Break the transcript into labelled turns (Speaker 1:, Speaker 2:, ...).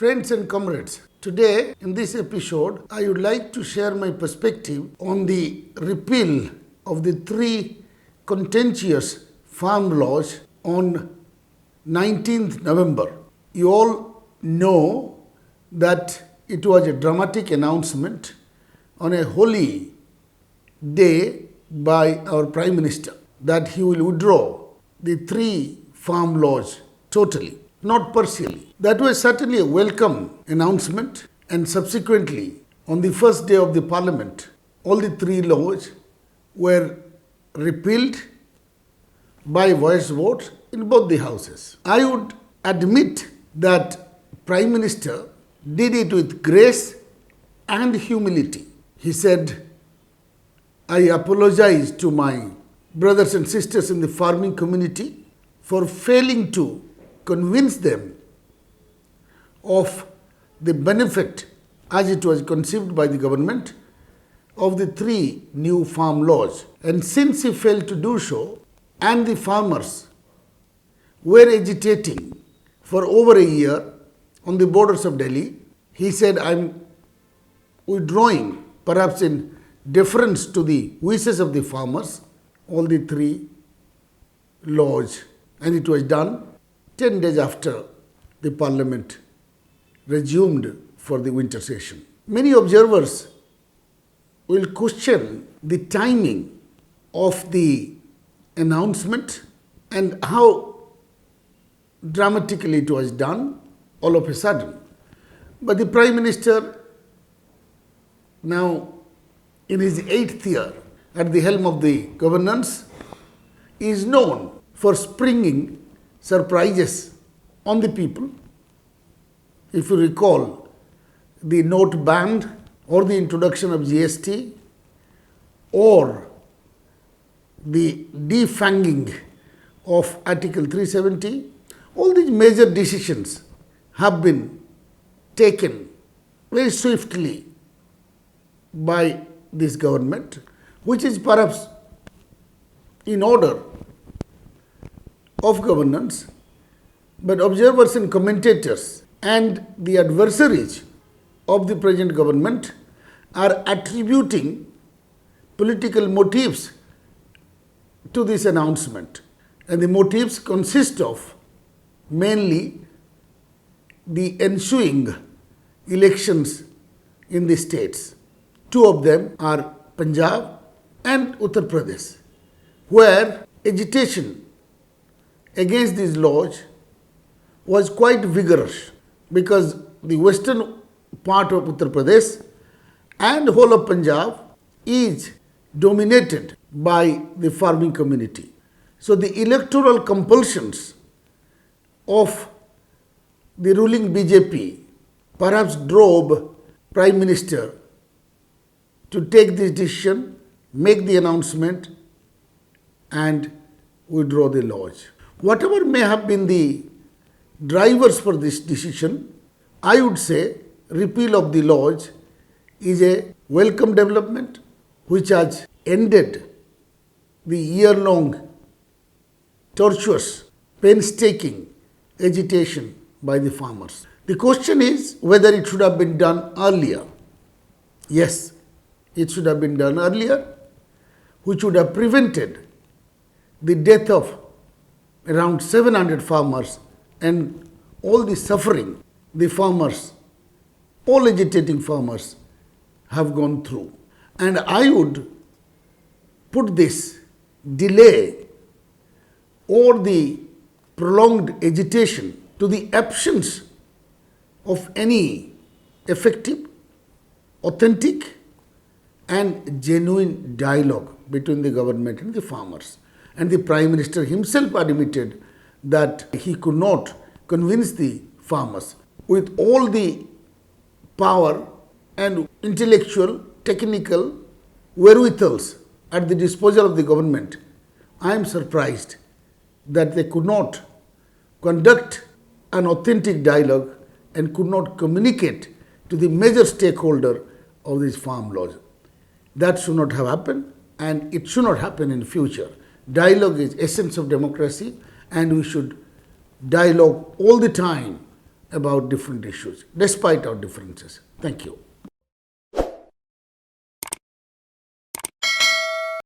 Speaker 1: Friends and comrades, today in this episode, I would like to share my perspective on the repeal of the three contentious farm laws on 19th November. You all know that it was a dramatic announcement on a holy day by our Prime Minister that he will withdraw the three farm laws totally, not partially. That was certainly a welcome announcement, and subsequently, on the first day of the Parliament, all the three laws were repealed by voice vote in both the houses. I would admit that Prime Minister did it with grace and humility. He said, I apologize to my brothers and sisters in the farming community for failing to convince them of the benefit as it was conceived by the government of the three new farm laws. And since he failed to do so, and the farmers were agitating for over a year on the borders of Delhi, he said, I'm withdrawing, perhaps in deference to the wishes of the farmers, all the three laws. And it was done 10 days after the Parliament resumed for the winter session. Many observers will question the timing of the announcement and how dramatically it was done all of a sudden. But the Prime Minister, now in his 8th year at the helm of the governance, is known for springing surprises on the people. If you recall, the note ban or the introduction of GST or the defanging of Article 370, all these major decisions have been taken very swiftly by this government, which is perhaps in order of governance, but observers and commentators and the adversaries of the present government are attributing political motives to this announcement. And the motives consist of mainly the ensuing elections in the states. Two of them are Punjab and Uttar Pradesh, where agitation against these laws was quite vigorous because the western part of Uttar Pradesh and whole of Punjab is dominated by the farming community. So the electoral compulsions of the ruling BJP perhaps drove Prime Minister to take this decision, make the announcement and withdraw the laws. Whatever may have been the drivers for this decision, I would say repeal of the laws is a welcome development which has ended the year-long tortuous, painstaking agitation by the farmers. The question is whether it should have been done earlier. Yes, it should have been done earlier, which would have prevented the death of around 700 farmers and all the suffering the farmers, all agitating farmers have gone through. And I would put this delay or the prolonged agitation to the absence of any effective, authentic and genuine dialogue between the government and the farmers. And the Prime Minister himself admitted that he could not convince the farmers. With all the power and intellectual, technical wherewithals at the disposal of the government, I am surprised that they could not conduct an authentic dialogue and could not communicate to the major stakeholder of these farm laws. That should not have happened, and it should not happen in future. Dialogue is essence of democracy, and we should dialogue all the time about different issues, despite our differences. Thank you.